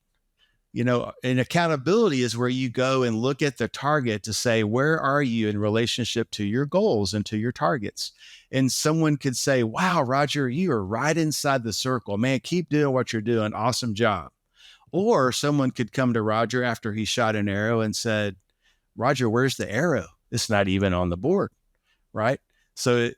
And accountability is where you go and look at the target to say, where are you in relationship to your goals and to your targets? And someone could say, wow, Roger, you are right inside the circle. Man, keep doing what you're doing. Awesome job. Or someone could come to Roger after he shot an arrow and said, Roger, where's the arrow? It's not even on the board, right? So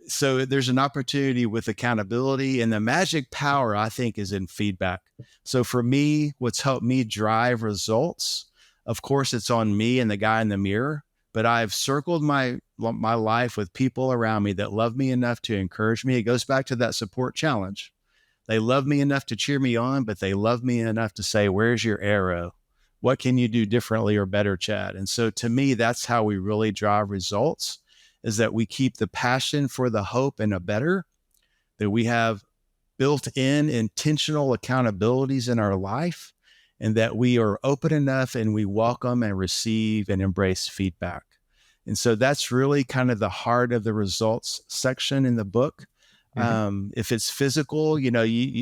there's an opportunity with accountability, and the magic power, I think, is in feedback. So for me, what's helped me drive results, of course, it's on me and the guy in the mirror, but I've circled my life with people around me that love me enough to encourage me. It goes back to that support challenge. They love me enough to cheer me on, but they love me enough to say, where's your arrow? What can you do differently or better, Chad? And so to me, that's how we really drive results, is that we keep the passion for the hope and a better, that we have built in intentional accountabilities in our life, and that we are open enough and we welcome and receive and embrace feedback. And so that's really kind of the heart of the results section in the book. If it's physical,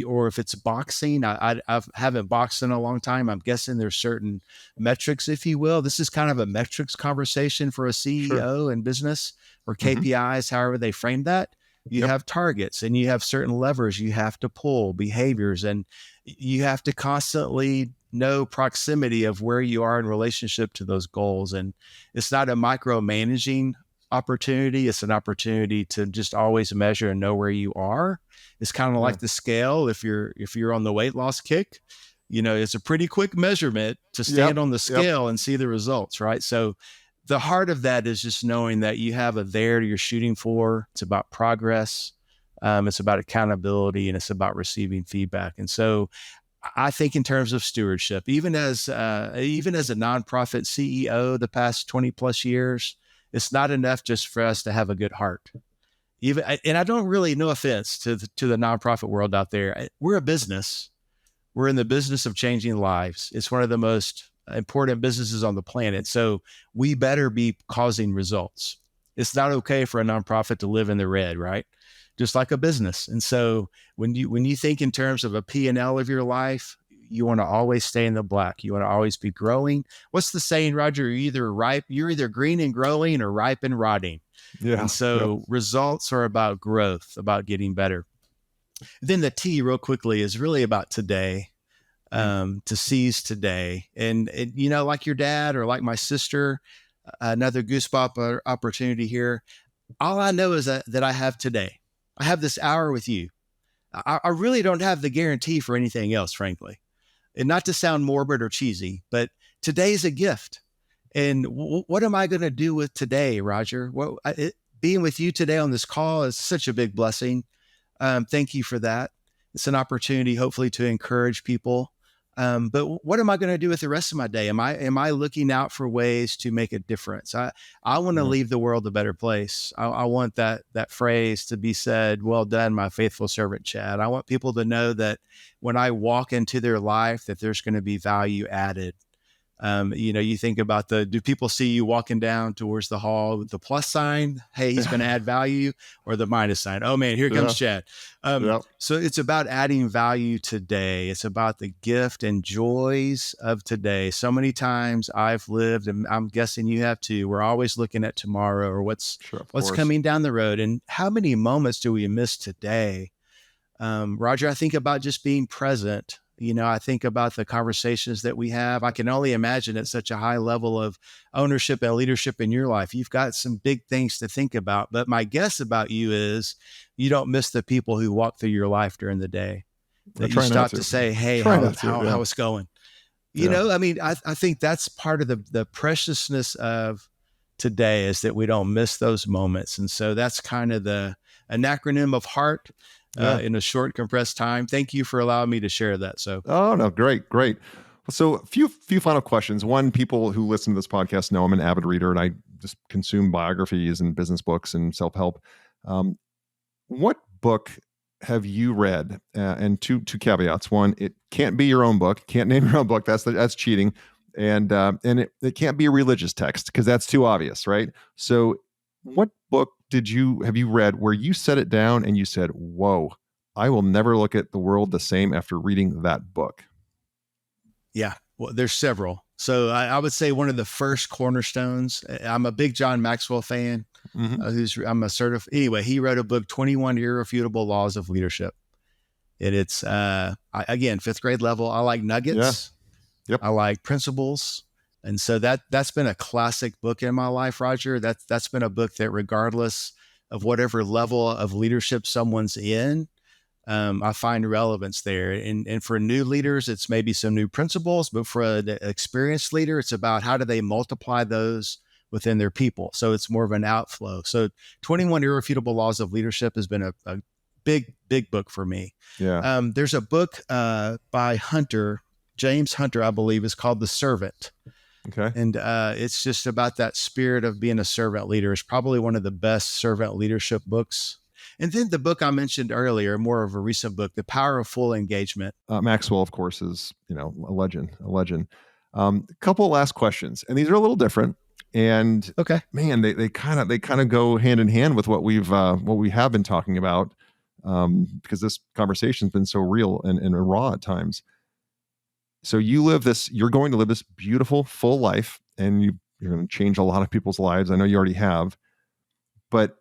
or if it's boxing, I haven't boxed in a long time. I'm guessing there's certain metrics, if you will. This is kind of a metrics conversation for a CEO in business, or KPIs, however they frame that. You have targets, and you have certain levers you have to pull, behaviors, and you have to constantly know proximity of where you are in relationship to those goals. And it's not a micromanaging opportunity. It's an opportunity to just always measure and know where you are. It's kind of like the scale. If you're on the weight loss kick, it's a pretty quick measurement to stand on the scale and see the results, right? So the heart of that is just knowing that you have a there you're shooting for. It's about progress. It's about accountability, and it's about receiving feedback. And so I think in terms of stewardship, even as a nonprofit CEO the past 20 plus years, it's not enough just for us to have a good heart. And I don't really, no offense to the nonprofit world out there. We're a business. We're in the business of changing lives. It's one of the most important businesses on the planet. So we better be causing results. It's not okay for a nonprofit to live in the red, right? Just like a business. And so when you think in terms of a P&L of your life, You want to always stay in the black. You want to always be growing. What's the saying, Roger? You're either green and growing or ripe and rotting. Yeah. And so results are about growth, about getting better. Then the T, real quickly, is really about today. To seize today. And, like your dad or like my sister, another goosebump opportunity here. All I know is that I have today. I have this hour with you. I really don't have the guarantee for anything else, frankly. And not to sound morbid or cheesy, but today's a gift. And what am I going to do with today, Roger? Being with you today on this call is such a big blessing. Thank you for that. It's an opportunity, hopefully, to encourage people. But what am I going to do with the rest of my day? Am I looking out for ways to make a difference? I want to leave the world a better place. I want that phrase to be said, "Well done, my faithful servant, Chad." I want people to know that when I walk into their life, that there's going to be value added. You think about do people see you walking down towards the hall with the plus sign? Hey, he's going to add value, or the minus sign? Oh man, here comes Chad. So it's about adding value today. It's about the gift and joys of today. So many times I've lived, and I'm guessing you have too. We're always looking at tomorrow or what's coming down the road. And how many moments do we miss today? Roger, I think about just being present. I think about the conversations that we have. I can only imagine at such a high level of ownership and leadership in your life. You've got some big things to think about. But my guess about you is you don't miss the people who walk through your life during the day. That you stop to say, hey, how it's going. I think that's part of the preciousness of today, is that we don't miss those moments. And so that's kind of an acronym of H.E.A.R.T. In a short, compressed time. Thank you for allowing me to share that. So, great. So, a few final questions. One, people who listen to this podcast know I'm an avid reader, and I just consume biographies and business books and self-help. What book have you read? And two caveats. One, it can't be your own book. Can't name your own book. That's cheating. And it can't be a religious text, because that's too obvious, right? So, what book have you read where you set it down and you said, whoa, I will never look at the world the same after reading that book? Yeah, well, there's several. So I would say one of the first cornerstones, I'm a big John Maxwell fan, I'm a certified, anyway, he wrote a book, 21 Irrefutable Laws of Leadership. And it's, again, 5th grade level. I like nuggets. Yeah. Yep. I like principles. And so that's been a classic book in my life, Roger. That's been a book that, regardless of whatever level of leadership someone's in, I find relevance there. And for new leaders, it's maybe some new principles, but for an experienced leader, it's about how do they multiply those within their people. So it's more of an outflow. So 21 Irrefutable Laws of Leadership has been a big book for me. Yeah. There's a book by James Hunter, I believe, is called The Servant. Okay. And it's just about that spirit of being a servant leader. It's probably one of the best servant leadership books. And then the book I mentioned earlier, more of a recent book, The Power of Full Engagement. Maxwell, of course, is a legend. Couple last questions, and these are a little different. And okay, man, they kind of go hand in hand with what we have been talking about, because this conversation's been so real and raw at times. So you're going to live this beautiful, full life, and you're going to change a lot of people's lives. I know you already have, but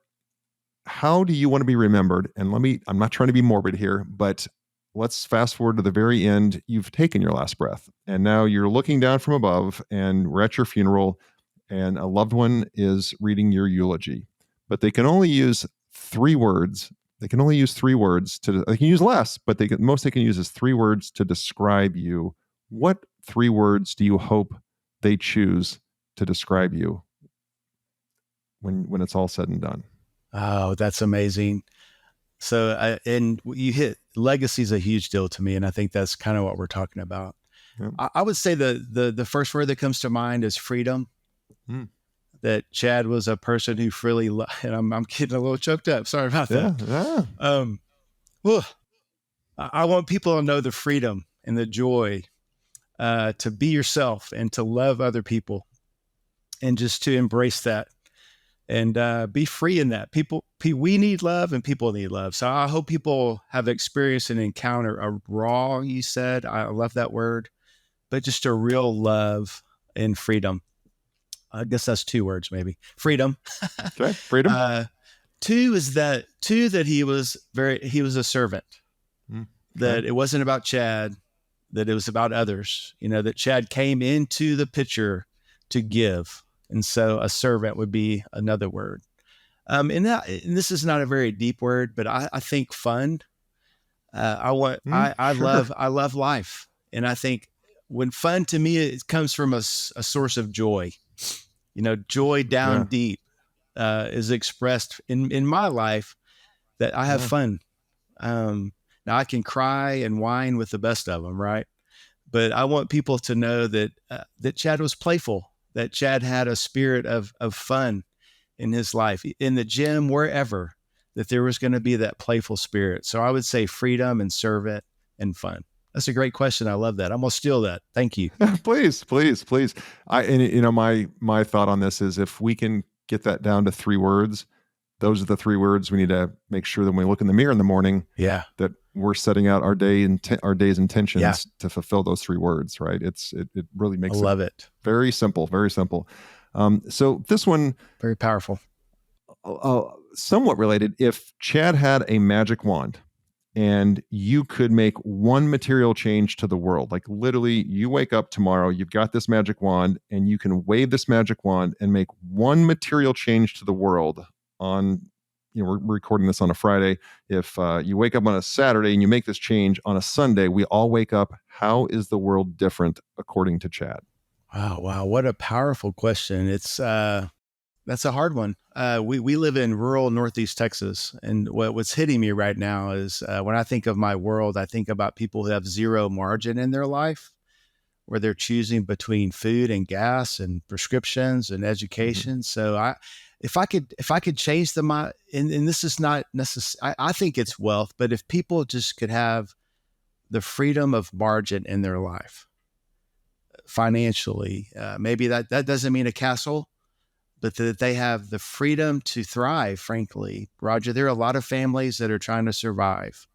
how do you want to be remembered? And I'm not trying to be morbid here, but let's fast forward to the very end. You've taken your last breath, and now you're looking down from above, and we're at your funeral, and a loved one is reading your eulogy, but they can only use 3 words. They can only use 3 words they can use less, but most they can use is 3 words to describe you. What 3 words do you hope they choose to describe you when it's all said and done? Oh, that's amazing. So, and you hit legacy is a huge deal to me. And I think that's kind of what we're talking about. Yep. I would say the first word that comes to mind is freedom. That Chad was a person who freely and I'm getting a little choked up. Sorry about that. Yeah. I want people to know the freedom and the joy to be yourself and to love other people and just to embrace that. and be free in that. We need love and people need love. So I hope people have experienced and encounter a raw, you said, I love that word, but just a real love and freedom. I guess that's 2 words, maybe. Freedom. Okay. Freedom. 2 that he was a servant, Okay. that it wasn't about Chad, that it was about others, that Chad came into the picture to give. And so a servant would be another word. And this is not a very deep word, but I think fun. I love life. And I think when fun to me, it comes from a source of joy, joy down deep, is expressed in my life, that I have fun. Now I can cry and whine with the best of them. Right. But I want people to know that, that Chad was playful, that Chad had a spirit of fun in his life, in the gym, wherever, that there was going to be that playful spirit. So I would say freedom and servant and fun. That's a great question. I love that. I'm going to steal that. Thank you. Please. My thought on this is, if we can get that down to 3 words, those are the 3 words we need to make sure that when we look in the mirror in the morning, that we're setting out our day's intentions to fulfill those 3 words, right? It really makes it very simple, very simple. So this one, very powerful, somewhat related. If Chad had a magic wand and you could make one material change to the world, like literally you wake up tomorrow, you've got this magic wand and you can wave this magic wand and make one material change to the world on, we're recording this on a Friday. If you wake up on a Saturday and you make this change on a Sunday, we all wake up. How is the world different according to Chad? Wow. What a powerful question. It's, that's a hard one. We live in rural Northeast Texas. And what's hitting me right now is when I think of my world, I think about people who have zero margin in their life, where they're choosing between food and gas and prescriptions and education. So if I could change them, and this is not necessary, I think it's wealth, but if people just could have the freedom of margin in their life financially, maybe that doesn't mean a castle, but that they have the freedom to thrive. Frankly, Roger, there are a lot of families that are trying to survive.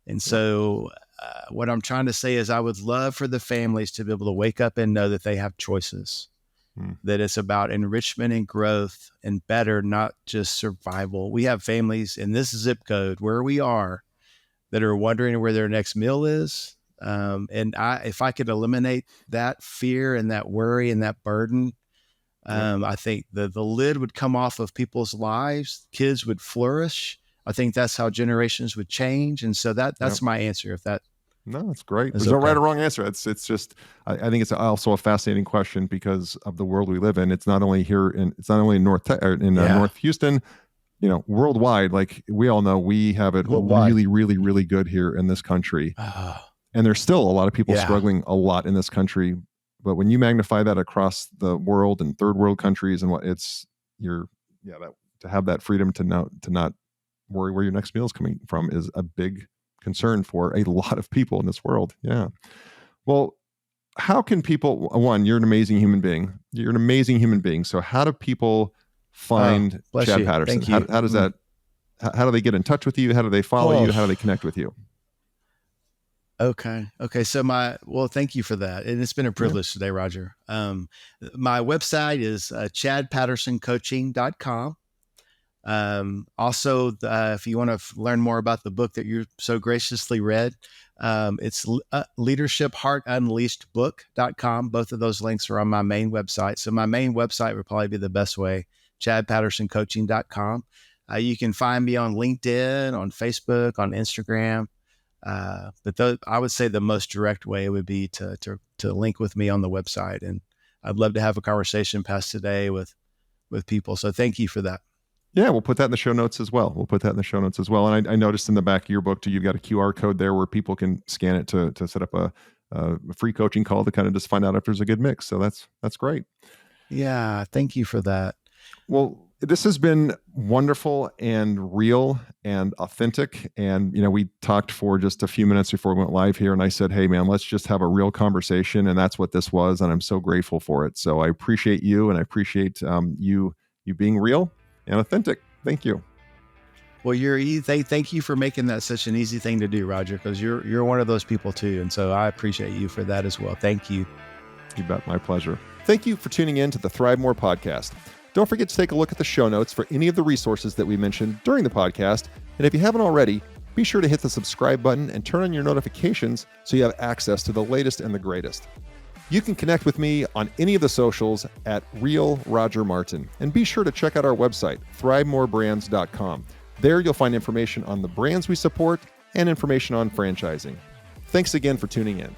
And so what I'm trying to say is I would love for the families to be able to wake up and know that they have choices, that it's about enrichment and growth and better, not just survival. We have families in this zip code where we are that are wondering where their next meal is. And if I could eliminate that fear and that worry and that burden, I think the lid would come off of people's lives. Kids would flourish. I think that's how generations would change. And so that's my answer. If that. No, that's great. There's no right or wrong answer. It's just, I think it's also a fascinating question because of the world we live in. It's not only in North Houston, worldwide. Like we all know, we have it really, really, really good here in this country. And there's still a lot of people struggling a lot in this country. But when you magnify that across the world and third world countries and to have that freedom to not worry where your next meal is coming from is a big concern for a lot of people in this world. Yeah. Well, how can people, one, you're an amazing human being. So how do people find Chad Patterson? How does that, how do they get in touch with you? How do they follow you? How do they connect with you? Okay. So thank you for that. And it's been a privilege today, Roger. My website is chadpattersoncoaching.com. Also, if you want to learn more about the book that you so graciously read, it's leadershipheartunleashedbook.com. Both of those links are on my main website. So my main website would probably be the best way, chadpattersoncoaching.com. You can find me on LinkedIn, on Facebook, on Instagram. But I would say the most direct way would be to link with me on the website. And I'd love to have a conversation past today with people. So thank you for that. Yeah, we'll put that in the show notes as well. And I noticed in the back of your book too, you've got a QR code there where people can scan it to set up a free coaching call to kind of just find out if there's a good mix. So that's great. Yeah, thank you for that. Well, this has been wonderful and real and authentic. And, we talked for just a few minutes before we went live here. And I said, hey, man, let's just have a real conversation. And that's what this was. And I'm so grateful for it. So I appreciate you. And I appreciate you being real. and authentic. Thank you. Well, thank you for making that such an easy thing to do, Roger, because you're one of those people too. And so I appreciate you for that as well. Thank you. You bet. My pleasure. Thank you for tuning in to the ThriveMore podcast. Don't forget to take a look at the show notes for any of the resources that we mentioned during the podcast. And if you haven't already, be sure to hit the subscribe button and turn on your notifications so you have access to the latest and the greatest. You can connect with me on any of the socials at Real Roger Martin. And be sure to check out our website, ThriveMoreBrands.com. There you'll find information on the brands we support and information on franchising. Thanks again for tuning in.